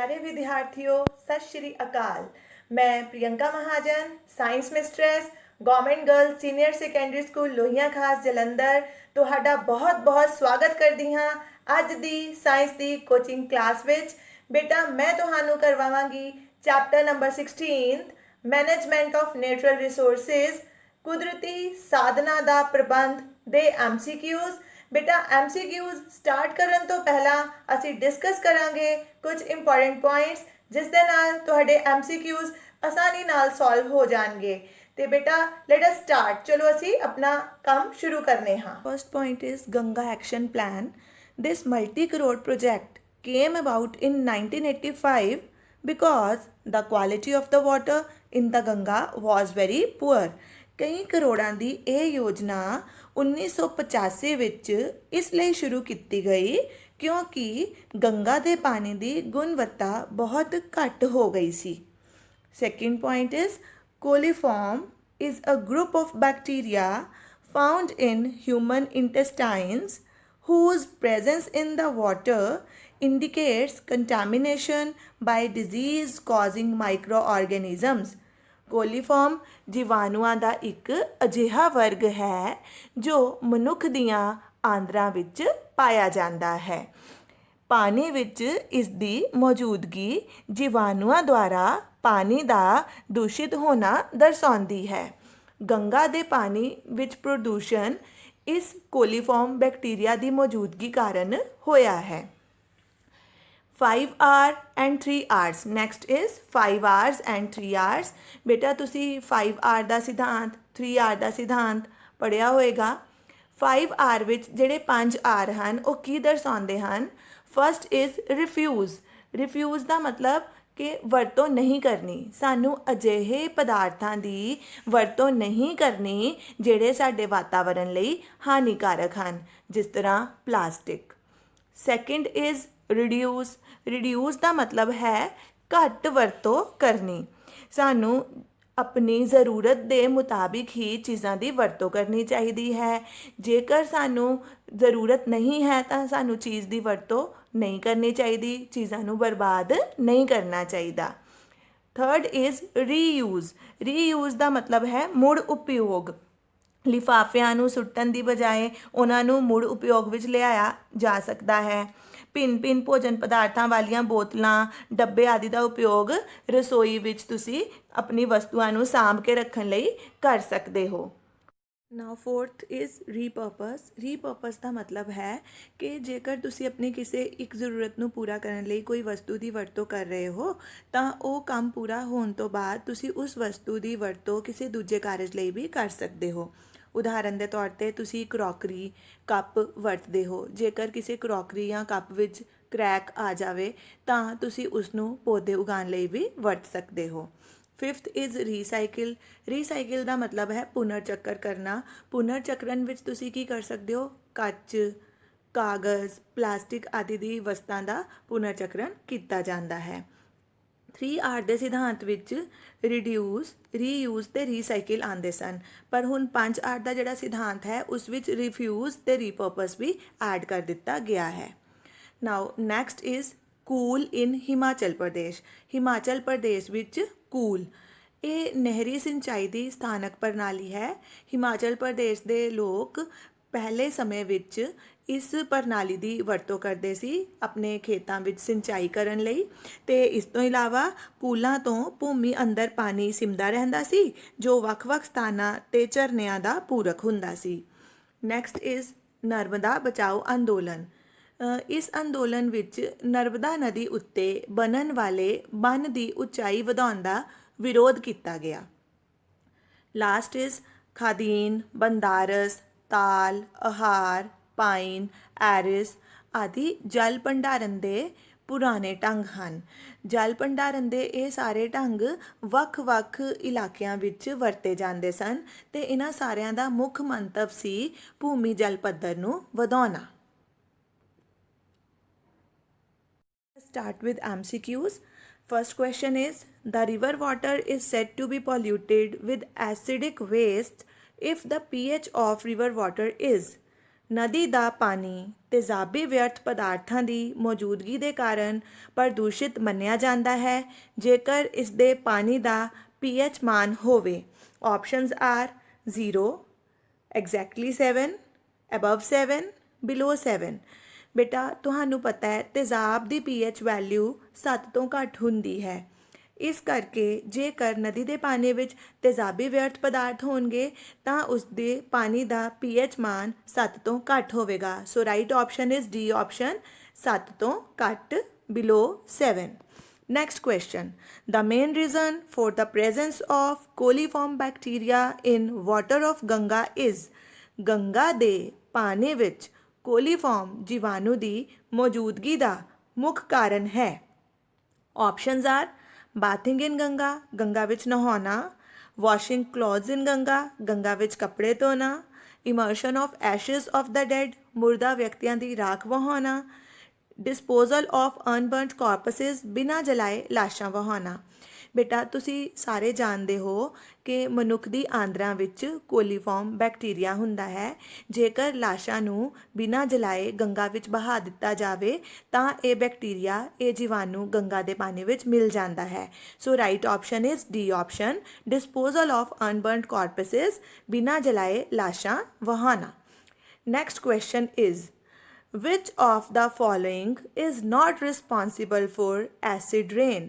प्यारे विद्यार्थियों सत श्री अकाल। मैं Priyanka Mahajan science mistress government girls senior secondary school Lohian Khas Jalandhar ਤੁਹਾਡਾ ਬਹੁਤ-ਬਹੁਤ ਸਵਾਗਤ ਕਰਦੀ ਹਾਂ ਅੱਜ ਦੀ ਸਾਇੰਸ ਦੀ ਕੋਚਿੰਗ ਕਲਾਸ ਵਿੱਚ। ਬੇਟਾ ਮੈਂ ਤੁਹਾਨੂੰ ਕਰਵਾਵਾਂਗੀ chapter number 16 management of natural resources ਕੁਦਰਤੀ ਸਾਧਨਾਂ ਦਾ ਪ੍ਰਬੰਧ ਦੇ MCQs। ਬੇਟਾ MCQs ਸਟਾਰਟ ਕਰਨ ਤੋਂ ਪਹਿਲਾਂ ਅਸੀਂ ਡਿਸਕਸ ਕਰਾਂਗੇ ਕੁਝ ਇੰਪੋਰਟੈਂਟ ਪੁਆਇੰਟਸ ਜਿਸ ਦੇ ਨਾਲ ਤੁਹਾਡੇ MCQs ਆਸਾਨੀ ਨਾਲ ਸੋਲਵ ਹੋ ਜਾਣਗੇ। ਤੇ ਬੇਟਾ ਲੈਟ ਅਸ ਸਟਾਰਟ, ਚਲੋ ਅਸੀਂ ਆਪਣਾ ਕੰਮ ਸ਼ੁਰੂ ਕਰਨੇ ਹਾਂ। First point is Ganga action plan. This multi crore project came about in 1985 because the quality of the water in the Ganga was very poor। ਕਈ ਕਰੋੜਾਂ ਦੀ ਇਹ ਯੋਜਨਾ 1985 ਵਿੱਚ ਇਸ ਲਈ ਸ਼ੁਰੂ ਕੀਤੀ ਗਈ ਕਿਉਂਕਿ ਗੰਗਾ ਦੇ ਪਾਣੀ ਦੀ ਗੁਣਵੱਤਾ ਬਹੁਤ ਘੱਟ ਹੋ ਗਈ ਸੀ। Second point is coliform is a group of bacteria found in human intestines whose presence in the water indicates contamination by disease causing microorganisms। Coliform ਜੀਵਾਣੂਆਂ ਦਾ ਇੱਕ ਅਜਿਹਾ ਵਰਗ ਹੈ ਜੋ ਮਨੁੱਖ ਦੀਆਂ ਆਂਦਰਾਂ ਵਿੱਚ ਪਾਇਆ ਜਾਂਦਾ ਹੈ। ਪਾਣੀ ਵਿੱਚ ਇਸ ਦੀ ਮੌਜੂਦਗੀ ਜੀਵਾਣੂਆਂ ਦੁਆਰਾ ਪਾਣੀ ਦਾ ਦੂਸ਼ਿਤ ਹੋਣਾ ਦਰਸਾਉਂਦੀ ਹੈ। ਗੰਗਾ ਦੇ ਪਾਣੀ ਵਿੱਚ ਪ੍ਰਦੂਸ਼ਣ ਇਸ ਕੋਲੀਫਾਰਮ ਬੈਕਟੀਰੀਆ ਦੀ ਮੌਜੂਦਗੀ ਕਾਰਨ ਹੋਇਆ ਹੈ। 5 hour and 3 hours। Next is 5 hours and 3 hours। ਬੇਟਾ ਤੁਸੀਂ 5 hour ਦਾ ਸਿਧਾਂਤ 3 hour ਦਾ ਸਿਧਾਂਤ ਪੜ੍ਹਿਆ ਹੋਏਗਾ। 5 hour ਵਿੱਚ ਜਿਹੜੇ 5 hour ਹਨ ਉਹ ਕੀ ਦਰਸਾਉਂਦੇ ਹਨ? First is refuse. ਰਿਫਿਊਜ਼ ਦਾ ਮਤਲਬ ਕਿ ਵਰਤੋਂ ਨਹੀਂ ਕਰਨੀ। ਸਾਨੂੰ ਅਜਿਹੇ ਪਦਾਰਥਾਂ ਦੀ ਵਰਤੋਂ ਨਹੀਂ ਕਰਨੀ ਜਿਹੜੇ ਸਾਡੇ ਵਾਤਾਵਰਣ ਲਈ ਹਾਨੀਕਾਰਕ ਹਨ, ਜਿਸ ਤਰ੍ਹਾਂ plastic. Second is reduce. Reduce ਦਾ ਮਤਲਬ ਹੈ ਘੱਟ ਵਰਤੋਂ ਕਰਨੀ। ਸਾਨੂੰ ਆਪਣੀ ਜ਼ਰੂਰਤ ਦੇ ਮੁਤਾਬਿਕ ਹੀ ਚੀਜ਼ਾਂ ਦੀ ਵਰਤੋਂ ਕਰਨੀ ਚਾਹੀਦੀ ਹੈ। ਜੇਕਰ ਸਾਨੂੰ ਜ਼ਰੂਰਤ ਨਹੀਂ ਹੈ ਤਾਂ ਸਾਨੂੰ ਚੀਜ਼ ਦੀ ਵਰਤੋਂ ਨਹੀਂ ਕਰਨੀ ਚਾਹੀਦੀ, ਚੀਜ਼ਾਂ ਨੂੰ ਬਰਬਾਦ ਨਹੀਂ ਕਰਨਾ ਚਾਹੀਦਾ। Third is reuse. ਰੀਯੂਜ਼ ਦਾ ਮਤਲਬ ਹੈ ਮੁੜ ਉਪਯੋਗ। ਲਿਫਾਫਿਆਂ ਨੂੰ ਸੁੱਟਣ ਦੀ ਬਜਾਏ ਉਹਨਾਂ ਨੂੰ ਮੁੜ ਉਪਯੋਗ ਵਿੱਚ ਲਿਆਇਆ ਜਾ ਸਕਦਾ ਹੈ। ਭਿੰਨ ਭਿੰਨ ਭੋਜਨ ਪਦਾਰਥਾਂ ਵਾਲੀਆਂ ਬੋਤਲਾਂ ਡੱਬੇ ਆਦਿ ਦਾ ਉਪਯੋਗ ਰਸੋਈ ਵਿੱਚ ਤੁਸੀਂ ਆਪਣੀ ਵਸਤੂਆਂ ਨੂੰ ਸਾਂਭ ਕੇ ਰੱਖਣ ਲਈ ਕਰ ਸਕਦੇ ਹੋ। ਨਾਓ ਫੋਰਥ ਇਜ਼ ਰੀਪਰਪਸ। ਰੀਪਰਪਸ ਦਾ ਮਤਲਬ ਹੈ ਕਿ ਜੇਕਰ ਤੁਸੀਂ ਆਪਣੀ ਕਿਸੇ ਇੱਕ ਜ਼ਰੂਰਤ ਨੂੰ ਪੂਰਾ ਕਰਨ ਲਈ ਕੋਈ ਵਸਤੂ ਦੀ ਵਰਤੋਂ ਕਰ ਰਹੇ ਹੋ ਤਾਂ ਉਹ ਕੰਮ ਪੂਰਾ ਹੋਣ ਤੋਂ ਬਾਅਦ ਤੁਸੀਂ ਉਸ ਵਸਤੂ ਦੀ ਵਰਤੋਂ ਕਿਸੇ ਦੂਜੇ ਕਾਰਜ ਲਈ ਵੀ ਕਰ ਸਕਦੇ ਹੋ। ਉਦਾਹਰਨ ਦੇ ਤੌਰ 'ਤੇ ਤੁਸੀਂ ਕਰੋਕਰੀ ਕੱਪ ਵਰਤਦੇ ਹੋ। ਜੇਕਰ ਕਿਸੇ ਕਰੋਕਰੀ ਜਾਂ ਕੱਪ ਵਿੱਚ ਕਰੈਕ ਆ ਜਾਵੇ ਤਾਂ ਤੁਸੀਂ ਉਸ ਨੂੰ ਪੌਦੇ ਉਗਾਉਣ ਲਈ ਵੀ ਵਰਤ ਸਕਦੇ ਹੋ। Fifth is recycle. ਰੀਸਾਈਕਲ ਦਾ ਮਤਲਬ ਹੈ ਪੁਨਰ ਚੱਕਰ ਕਰਨਾ। ਪੁਨਰ ਚੱਕਰਨ ਵਿੱਚ ਤੁਸੀਂ ਕੀ ਕਰ ਸਕਦੇ ਹੋ? ਕੱਚ, ਕਾਗਜ਼, ਪਲਾਸਟਿਕ ਆਦਿ ਦੀ ਵਸਤਾਂ ਦਾ ਪੁਨਰ ਚੱਕਰਨ ਕੀਤਾ ਜਾਂਦਾ ਹੈ। 3 hour ਦੇ ਸਿਧਾਂਤ ਵਿੱਚ ਰਿਡਿਊਸ, ਰੀਯੂਜ਼ ਅਤੇ ਰੀਸਾਈਕਲ ਆਉਂਦੇ ਸਨ, ਪਰ ਹੁਣ 5 hour ਦਾ ਜਿਹੜਾ ਸਿਧਾਂਤ ਹੈ ਉਸ ਵਿੱਚ ਰਿਫਿਊਜ਼ ਅਤੇ ਰੀਪਰਪਸ ਵੀ ਐਡ ਕਰ ਦਿੱਤਾ ਗਿਆ ਹੈ। ਨਾਓ ਨੈਕਸਟ ਇਜ਼ ਕੂਲ ਇਨ ਹਿਮਾਚਲ ਪ੍ਰਦੇਸ਼। ਹਿਮਾਚਲ ਪ੍ਰਦੇਸ਼ ਵਿੱਚ ਕੂਲ ਇਹ ਨਹਿਰੀ ਸਿੰਚਾਈ ਦੀ ਸਥਾਨਕ ਪ੍ਰਣਾਲੀ ਹੈ। ਹਿਮਾਚਲ ਪ੍ਰਦੇਸ਼ ਦੇ ਲੋਕ ਪਹਿਲੇ ਸਮੇਂ ਵਿੱਚ ਇਸ ਪ੍ਰਣਾਲੀ ਦੀ ਵਰਤੋਂ ਕਰਦੇ ਸੀ ਆਪਣੇ ਖੇਤਾਂ ਵਿੱਚ ਸਿੰਚਾਈ ਕਰਨ ਲਈ, ਅਤੇ ਇਸ ਤੋਂ ਇਲਾਵਾ ਕੂਲਾਂ ਤੋਂ ਭੂਮੀ ਅੰਦਰ ਪਾਣੀ ਸਿੰਮਦਾ ਰਹਿੰਦਾ ਸੀ ਜੋ ਵੱਖ-ਵੱਖ ਸਥਾਨਾਂ 'ਤੇ ਝਰਨਿਆਂ ਦਾ ਪੂਰਕ ਹੁੰਦਾ ਸੀ। ਨੈਕਸਟ ਇਜ਼ ਨਰਮਦਾ ਬਚਾਓ ਅੰਦੋਲਨ। ਇਸ ਅੰਦੋਲਨ ਵਿੱਚ ਨਰਮਦਾ ਨਦੀ ਉੱਤੇ ਬਣਨ ਵਾਲੇ ਬੰਨ੍ਹ ਦੀ ਉਚਾਈ ਵਧਾਉਣ ਦਾ ਵਿਰੋਧ ਕੀਤਾ ਗਿਆ। ਲਾਸਟ ਇਜ਼ ਖਾਦੀਨ, ਬੰਦਾਰਸ, ਤਾਲ, ਅਹਾਰ, ਪਾਈਨ, ਐਰਿਸ ਆਦਿ ਜਲ ਭੰਡਾਰਨ ਦੇ ਪੁਰਾਣੇ ਢੰਗ ਹਨ। ਜਲ ਭੰਡਾਰਨ ਦੇ ਇਹ ਸਾਰੇ ਢੰਗ ਵੱਖ-ਵੱਖ ਇਲਾਕਿਆਂ ਵਿੱਚ ਵਰਤੇ ਜਾਂਦੇ ਸਨ ਅਤੇ ਇਹਨਾਂ ਸਾਰਿਆਂ ਦਾ ਮੁੱਖ ਮੰਤਵ ਸੀ ਭੂਮੀ ਜਲ ਪੱਧਰ ਨੂੰ ਵਧਾਉਣਾ। Start with MCQs. First question is, the river water is said to be polluted with acidic waste if the pH of river water is। ਨਦੀ ਦਾ ਪਾਣੀ ਤੇਜ਼ਾਬੀ ਵਿਅਰਥ ਪਦਾਰਥਾਂ ਦੀ ਮੌਜੂਦਗੀ ਦੇ ਕਾਰਨ ਪ੍ਰਦੂਸ਼ਿਤ ਮੰਨਿਆ ਜਾਂਦਾ ਹੈ ਜੇਕਰ ਇਸ ਦੇ ਪਾਣੀ ਦਾ pH ਮਾਨ ਹੋਵੇ। ਆਪਸ਼ਨਸ ਆਰ 0, ਐਗਜ਼ੈਕਟਲੀ 7, ਅਬਵ 7, ਬਿਲੋ 7। ਬੇਟਾ ਤੁਹਾਨੂੰ ਪਤਾ ਹੈ ਤੇਜ਼ਾਬ ਦੀ pH ਵੈਲਿਊ 7 ਤੋਂ ਘੱਟ ਹੁੰਦੀ ਹੈ। ਇਸ ਕਰਕੇ ਜੇਕਰ ਨਦੀ ਦੇ ਪਾਣੀ ਵਿੱਚ ਤੇਜ਼ਾਬੀ ਵਿਅਰਥ ਪਦਾਰਥ ਹੋਣਗੇ ਤਾਂ ਉਸ ਦੇ ਪਾਣੀ ਦਾ pH ਮਾਨ 7 ਤੋਂ ਘੱਟ ਹੋਵੇਗਾ। ਸੋ right option is D option, 7 ਤੋਂ ਘੱਟ, ਬਿਲੋ 7। Next question. The main reason for the presence of coliform bacteria in water of Ganga is Ganga ਦੇ ਪਾਣੀ ਵਿੱਚ ਕੋਲੀਫਾਰਮ ਜੀਵਾਣੂ ਦੀ ਮੌਜੂਦਗੀ ਦਾ ਮੁੱਖ ਕਾਰਨ ਹੈ। ਆਪਸ਼ਨਸ ਆਰ ਬਾਥਿੰਗ ਇਨ ਗੰਗਾ, ਗੰਗਾ ਵਿੱਚ ਨਹਾਉਣਾ, ਵਾਸ਼ਿੰਗ ਕਲੋਥਸ ਇਨ ਗੰਗਾ, ਗੰਗਾ ਵਿੱਚ ਕੱਪੜੇ ਧੋਣਾ, immersion of ਐਸ਼ਜ਼ of the dad, ਮੁਰਦਾ ਵਿਅਕਤੀਆਂ ਦੀ ਰਾਖ ਵਹਾਉਣਾ, ਡਿਸਪੋਜ਼ਲ ਆਫ ਅਨਬਰਨਡ ਕਾਰਪਸਿਸ, ਬਿਨਾਂ ਜਲਾਏ ਲਾਸ਼ਾਂ ਵਹਾਉਣਾ। ਬੇਟਾ ਤੁਸੀਂ ਸਾਰੇ ਜਾਣਦੇ ਹੋ ਕਿ ਮਨੁੱਖ ਦੀ ਆਂਦਰਾਂ ਵਿੱਚ ਕੋਲੀਫਾਰਮ ਬੈਕਟੀਰੀਆ ਹੁੰਦਾ ਹੈ। ਜੇਕਰ ਲਾਸ਼ਾਂ ਨੂੰ ਬਿਨਾਂ ਜਲਾਏ ਗੰਗਾ ਵਿੱਚ ਬਹਾ ਦਿੱਤਾ ਜਾਵੇ ਤਾਂ ਇਹ ਬੈਕਟੀਰੀਆ, ਇਹ ਜੀਵਾਣੂ ਗੰਗਾ ਦੇ ਪਾਣੀ ਵਿੱਚ ਮਿਲ ਜਾਂਦਾ ਹੈ। So right option is D option, disposal of unburned corpses, ਬਿਨਾਂ ਜਲਾਏ ਲਾਸ਼ਾਂ ਵਹਾਉਣਾ। Next question is which of the following is not responsible for acid rain?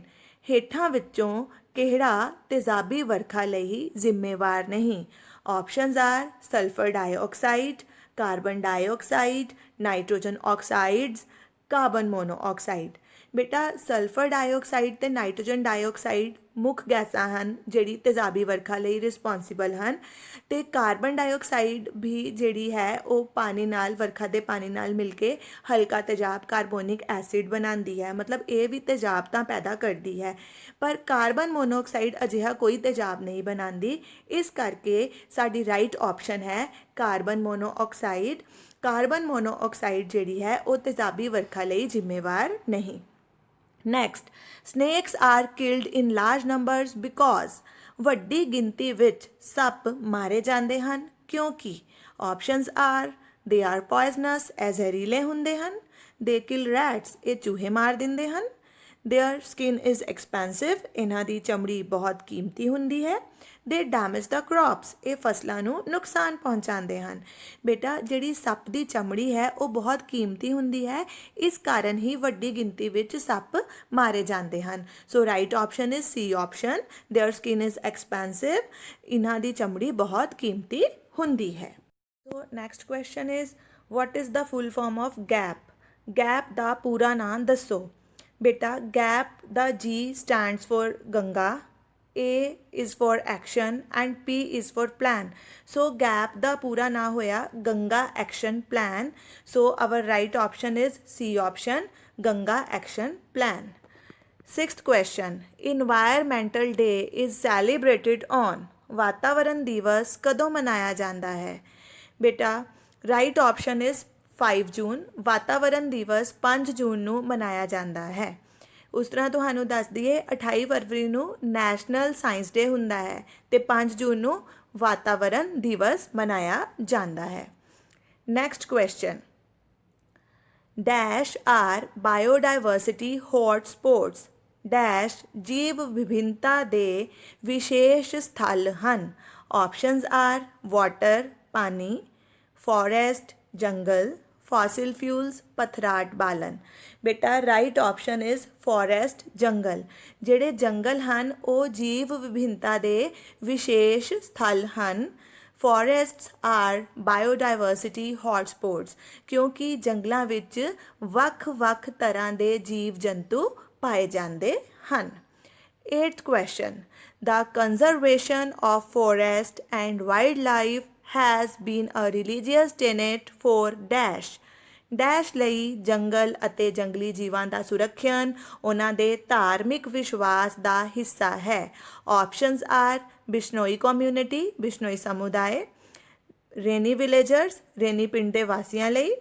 ਹੇਠਾਂ ਵਿੱਚੋਂ ਕਿਹੜਾ ਤੇਜ਼ਾਬੀ ਵਰਖਾ ਲਈ ਜ਼ਿੰਮੇਵਾਰ ਨਹੀਂ? Options are sulphur dioxide, carbon dioxide, nitrogen oxides, carbon monoxide. ਬੇਟਾ ਸਲਫਰ ਡਾਈਆਕਸਾਈਡ ਅਤੇ ਨਾਈਟ੍ਰੋਜਨ ਡਾਈਆਕਸਾਈਡ ਮੁੱਖ ਗੈਸਾਂ ਹਨ ਜਿਹੜੀ ਤੇਜ਼ਾਬੀ ਵਰਖਾ ਲਈ ਰਿਸਪੋਂਸੀਬਲ ਹਨ, ਅਤੇ ਕਾਰਬਨ ਡਾਈਆਕਸਾਈਡ ਵੀ ਜਿਹੜੀ ਹੈ ਉਹ ਪਾਣੀ ਨਾਲ, ਵਰਖਾ ਦੇ ਪਾਣੀ ਨਾਲ ਮਿਲ ਕੇ ਹਲਕਾ ਤੇਜ਼ਾਬ ਕਾਰਬੋਨਿਕ ਐਸਿਡ ਬਣਾਉਂਦੀ ਹੈ, ਮਤਲਬ ਇਹ ਵੀ ਤੇਜ਼ਾਬ ਤਾਂ ਪੈਦਾ ਕਰਦੀ ਹੈ। ਪਰ ਕਾਰਬਨ ਮੋਨੋਆਕਸਾਈਡ ਅਜਿਹਾ ਕੋਈ ਤੇਜ਼ਾਬ ਨਹੀਂ ਬਣਾਉਂਦੀ। ਇਸ ਕਰਕੇ ਸਾਡੀ ਰਾਈਟ ਆਪਸ਼ਨ ਹੈ ਕਾਰਬਨ ਮੋਨੋਆਕਸਾਈਡ। ਕਾਰਬਨ ਮੋਨੋਆਕਸਾਈਡ ਜਿਹੜੀ ਹੈ ਉਹ ਤੇਜ਼ਾਬੀ ਵਰਖਾ ਲਈ ਜ਼ਿੰਮੇਵਾਰ ਨਹੀਂ। Next, snakes are killed in large numbers because, ਵੱਡੀ ਗਿਣਤੀ ਵਿੱਚ ਸੱਪ ਮਾਰੇ ਜਾਂਦੇ ਹਨ ਕਿਉਂਕਿ? Options are they are poisonous, ਇਹ ਜ਼ਹਿਰੀਲੇ ਹੁੰਦੇ ਹਨ, ਦੇ ਕਿਲ ਰੈਟਸ, ਇਹ ਚੂਹੇ ਮਾਰ ਦਿੰਦੇ ਹਨ, ਦੇਅਰ ਸਕਿਨ ਇਜ਼ ਐਕਸਪੈਂਸਿਵ, ਇਹਨਾਂ ਦੀ ਚਮੜੀ ਬਹੁਤ ਕੀਮਤੀ ਹੁੰਦੀ ਹੈ, ਦੇ ਡੈਮੇਜ ਦਾ ਕ੍ਰੌਪਸ, ਇਹ ਫਸਲਾਂ ਨੂੰ ਨੁਕਸਾਨ ਪਹੁੰਚਾਉਂਦੇ ਹਨ। ਬੇਟਾ ਜਿਹੜੀ ਸੱਪ ਦੀ ਚਮੜੀ ਹੈ ਉਹ ਬਹੁਤ ਕੀਮਤੀ ਹੁੰਦੀ ਹੈ, ਇਸ ਕਾਰਨ ਹੀ ਵੱਡੀ ਗਿਣਤੀ ਵਿੱਚ ਸੱਪ ਮਾਰੇ ਜਾਂਦੇ ਹਨ। So right option is C option, their skin is expensive, ਇਹਨਾਂ ਦੀ ਚਮੜੀ ਬਹੁਤ ਕੀਮਤੀ ਹੁੰਦੀ ਹੈ। So next question is what is the full form of GAP? GAP ਦਾ ਪੂਰਾ ਨਾਂ ਦੱਸੋ। ਬੇਟਾ ਗੈਪ ਦਾ G stands for Ganga, A is for action and P is for plan. So GAP ਦਾ ਪੂਰਾ ਨਾਂ ਹੋਇਆ Ganga action plan. So our right option is C option, Ganga action plan. Sixth question, environmental day is celebrated on, ਵਾਤਾਵਰਣ ਦਿਵਸ ਕਦੋਂ ਮਨਾਇਆ ਜਾਂਦਾ ਹੈ? ਬੇਟਾ right option is 5 ਜੂਨ, ਵਾਤਾਵਰਣ ਦਿਵਸ 5 ਜੂਨ ਨੂੰ ਮਨਾਇਆ ਜਾਂਦਾ ਹੈ। ਉਸ ਤਰ੍ਹਾਂ ਤੁਹਾਨੂੰ ਦੱਸ ਦਈਏ 28 ਫਰਵਰੀ ਨੂੰ ਨੈਸ਼ਨਲ ਸਾਇੰਸ ਡੇ ਹੁੰਦਾ ਹੈ ਅਤੇ 5 ਜੂਨ ਨੂੰ ਵਾਤਾਵਰਣ ਦਿਵਸ ਮਨਾਇਆ ਜਾਂਦਾ ਹੈ। Next question, dash are biodiversity hot spots, dash ਜੀਵ ਵਿਭਿੰਨਤਾ ਦੇ ਵਿਸ਼ੇਸ਼ ਸਥਲ ਹਨ। ਆਪਸ਼ਨਸ ਆਰ ਵਾਟਰ, ਪਾਣੀ, ਫੋਰੈਸਟ, ਜੰਗਲ, ਫੋਸਿਲ ਫਿਊਲਸ, ਪਥਰਾਟ ਬਾਲਣ। ਬੇਟਾ ਰਾਈਟ ਆਪਸ਼ਨ ਇਜ਼ ਫੋਰੈਸਟ, ਜੰਗਲ। ਜਿਹੜੇ ਜੰਗਲ ਹਨ ਉਹ ਜੀਵ ਵਿਭਿੰਨਤਾ ਦੇ ਵਿਸ਼ੇਸ਼ ਸਥਲ ਹਨ। ਫੋਰੈਸਟਸ ਆਰ ਬਾਇਓਡਾਇਵਰਸਿਟੀ ਹੌਟ ਸਪੌਟਸ, ਕਿਉਂਕਿ ਜੰਗਲਾਂ ਵਿੱਚ ਵੱਖ-ਵੱਖ ਤਰ੍ਹਾਂ ਦੇ ਜੀਵ ਜੰਤੂ ਪਾਏ ਜਾਂਦੇ ਹਨ। 8th question, the conservation of forest and wildlife has been a religious tenet for dash, dash ਲਈ ਜੰਗਲ ਅਤੇ ਜੰਗਲੀ ਜੀਵਾਂ ਦਾ ਸੁਰੱਖਿਅਨ ਉਹਨਾਂ ਦੇ ਧਾਰਮਿਕ ਵਿਸ਼ਵਾਸ ਦਾ ਹਿੱਸਾ ਹੈ। Options are Bishnoi community, Bishnoi ਸਮੁਦਾਇ, ਰੇਨੀ ਵਿਲੇਜਰਸ, ਰੇਨੀ ਪਿੰਡ ਦੇ ਵਾਸੀਆਂ ਲਈ,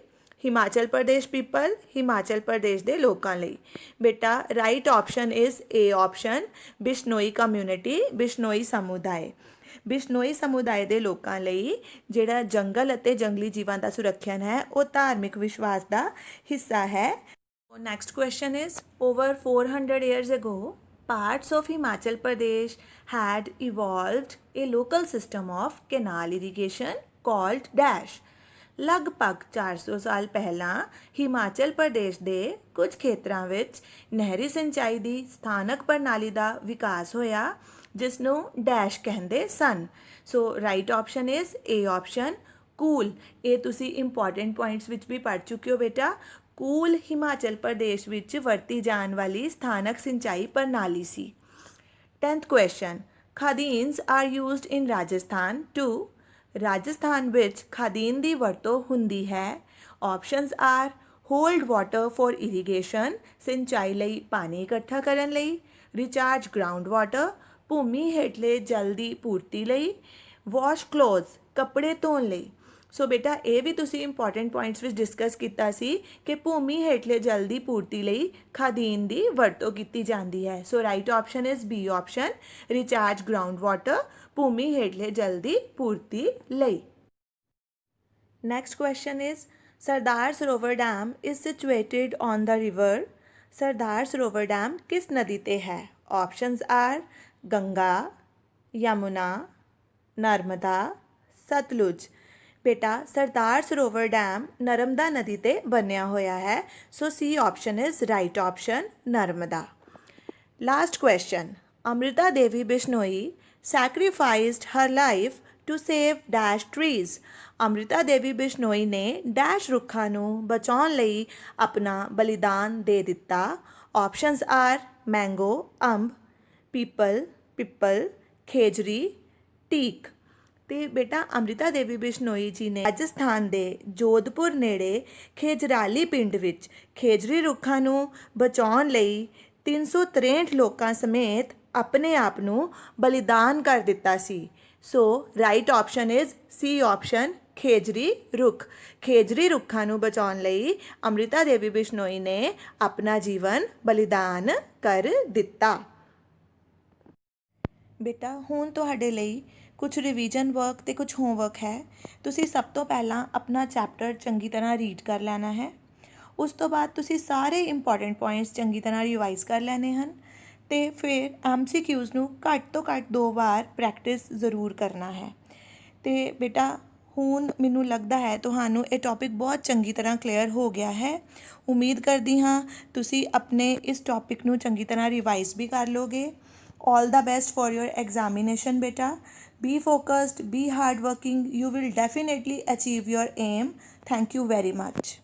ਹਿਮਾਚਲ ਪ੍ਰਦੇਸ਼ ਪੀਪਲ, ਹਿਮਾਚਲ ਪ੍ਰਦੇਸ਼ ਦੇ ਲੋਕਾਂ ਲਈ। ਬੇਟਾ right option is A option, Bishnoi community, Bishnoi ਸਮੁਦਾਇ। ਬਿਸ਼ਨੋਈ ਸਮੁਦਾਇ ਦੇ ਲੋਕਾਂ ਲਈ ਜਿਹੜਾ ਜੰਗਲ ਅਤੇ ਜੰਗਲੀ ਜੀਵਾਂ ਦਾ ਸੁਰੱਖਿਅਨ ਹੈ ਉਹ ਧਾਰਮਿਕ ਵਿਸ਼ਵਾਸ ਦਾ ਹਿੱਸਾ ਹੈ। Next question is, over 400 years ago, parts of Himachal Pradesh had evolved a local system of canal irrigation called dash. ਲਗਭਗ 400 ਸਾਲ ਪਹਿਲਾਂ ਹਿਮਾਚਲ ਪ੍ਰਦੇਸ਼ ਦੇ ਕੁਝ ਖੇਤਰਾਂ ਵਿੱਚ ਨਹਿਰੀ ਸਿੰਚਾਈ ਦੀ ਸਥਾਨਕ ਪ੍ਰਣਾਲੀ ਦਾ ਵਿਕਾਸ ਹੋਇਆ ਜਿਸ ਨੂੰ ਡੈਸ਼ ਕਹਿੰਦੇ ਸਨ। So right option is A option ਕੂਲ। ਇਹ ਤੁਸੀਂ ਇੰਪੋਰਟੈਂਟ ਪੁਆਇੰਟਸ ਵਿੱਚ ਵੀ ਪੜ੍ਹ ਚੁੱਕੇ ਹੋ ਬੇਟਾ। ਕੂਲ ਹਿਮਾਚਲ ਪ੍ਰਦੇਸ਼ ਵਿੱਚ ਵਰਤੀ ਜਾਣ ਵਾਲੀ ਸਥਾਨਕ ਸਿੰਚਾਈ ਪ੍ਰਣਾਲੀ ਸੀ। 10th question, khadins are used in Rajasthan to. Rajasthan ਵਿੱਚ ਖਾਦੀਨ ਦੀ ਵਰਤੋਂ ਹੁੰਦੀ ਹੈ। Options are hold water for irrigation, ਸਿੰਚਾਈ ਲਈ ਪਾਣੀ ਇਕੱਠਾ ਕਰਨ ਲਈ, ਰਿਚਾਰਜ ਗਰਾਊਂਡ ਵਾਟਰ, ਭੂਮੀ ਹੇਠਲੇ ਜਲ ਦੀ ਪੂਰਤੀ ਲਈ, ਵਾਸ਼ ਕਲੋਥਸ, ਕੱਪੜੇ ਧੋਣ ਲਈ। ਸੋ ਬੇਟਾ ਇਹ ਵੀ ਤੁਸੀਂ ਇੰਪੋਰਟੈਂਟ ਪੁਆਇੰਟਸ ਵਿੱਚ ਡਿਸਕਸ ਕੀਤਾ ਸੀ ਕਿ ਭੂਮੀ ਹੇਠਲੇ ਜਲ ਦੀ ਪੂਰਤੀ ਲਈ ਖਾਦੀਨ ਦੀ ਵਰਤੋਂ ਕੀਤੀ ਜਾਂਦੀ ਹੈ। So right option is B option, recharge ground water, ਭੂਮੀ ਹੇਠਲੇ ਜਲ ਦੀ ਪੂਰਤੀ ਲਈ। Next question is, Sardar Sarovar dam is situated on the river. Sardar Sarovar dam ਕਿਸ ਨਦੀ ਤੇ ਹੈ? Options are Ganga, Yamuna, Narmada, Sutlej. ਬੇਟਾ ਸਰਦਾਰ ਸਰੋਵਰ ਡੈਮ ਨਰਮਦਾ ਨਦੀ ਤੇ ਬਣਿਆ ਹੋਇਆ ਹੈ। So C option is right option, Narmada. Last question, Amrita Devi Bishnoi sacrificed her life to save dash trees. Amrita Devi Bishnoi ਨੇ ਡੈਸ਼ ਰੁੱਖਾਂ ਨੂੰ ਬਚਾਉਣ ਲਈ ਆਪਣਾ ਬਲੀਦਾਨ ਦੇ ਦਿੱਤਾ। ਆਪਸ਼ਨਸ ਆਰ ਮੈਂਗੋ ਅੰਬ, ਪਿੱਪਲ, ਖੇਜਰੀ, ਟੀਕ। ਤੇ ਬੇਟਾ ਅੰਮ੍ਰਿਤਾ ਦੇਵੀ ਬਿਸ਼ਨੋਈ ਜੀ ਨੇ ਰਾਜਸਥਾਨ ਦੇ ਜੋਧਪੁਰ ਨੇੜੇ ਖੇਜਰਾਲੀ ਪਿੰਡ ਵਿੱਚ ਖੇਜਰੀ ਰੁੱਖਾਂ ਨੂੰ ਬਚਾਉਣ ਲਈ 363 ਲੋਕਾਂ ਸਮੇਤ ਆਪਣੇ ਆਪ ਨੂੰ ਬਲੀਦਾਨ ਕਰ ਦਿੱਤਾ ਸੀ। So right option is C option, ਖੇਜਰੀ ਰੁੱਖ। ਖੇਜਰੀ ਰੁੱਖਾਂ ਨੂੰ ਬਚਾਉਣ ਲਈ ਅੰਮ੍ਰਿਤਾ ਦੇਵੀ ਬਿਸ਼ਨੋਈ ਨੇ ਆਪਣਾ ਜੀਵਨ ਬਲੀਦਾਨ ਕਰ ਦਿੱਤਾ। ਬੇਟਾ ਹੁਣ ਤੁਹਾਡੇ ਲਈ ਕੁਝ ਰਿਵੀਜ਼ਨ ਵਰਕ ਅਤੇ ਕੁਝ ਹੋਮਵਰਕ ਹੈ। ਤੁਸੀਂ ਸਭ ਤੋਂ ਪਹਿਲਾਂ ਆਪਣਾ ਚੈਪਟਰ ਚੰਗੀ ਤਰ੍ਹਾਂ ਰੀਡ ਕਰ ਲੈਣਾ ਹੈ। ਉਸ ਤੋਂ ਬਾਅਦ ਤੁਸੀਂ ਸਾਰੇ ਇੰਪੋਰਟੈਂਟ ਪੁਆਇੰਟਸ ਚੰਗੀ ਤਰ੍ਹਾਂ ਰਿਵਾਈਜ਼ ਕਰ ਲੈਣੇ ਹਨ ਅਤੇ ਫਿਰ MCQs ਨੂੰ ਘੱਟ ਤੋਂ ਘੱਟ 2 ਵਾਰ ਪ੍ਰੈਕਟਿਸ ਜ਼ਰੂਰ ਕਰਨਾ ਹੈ। ਅਤੇ ਬੇਟਾ ਹੁਣ ਮੈਨੂੰ ਲੱਗਦਾ ਹੈ ਤੁਹਾਨੂੰ ਇਹ ਟੌਪਿਕ ਬਹੁਤ ਚੰਗੀ ਤਰ੍ਹਾਂ ਕਲੀਅਰ ਹੋ ਗਿਆ ਹੈ। ਉਮੀਦ ਕਰਦੀ ਹਾਂ ਤੁਸੀਂ ਆਪਣੇ ਇਸ ਟੌਪਿਕ ਨੂੰ ਚੰਗੀ ਤਰ੍ਹਾਂ ਰਿਵਾਈਜ਼ ਵੀ ਕਰ ਲਓਗੇ। All the best for your examination beta. Be focused, be hardworking. You will definitely achieve your aim. Thank you very much.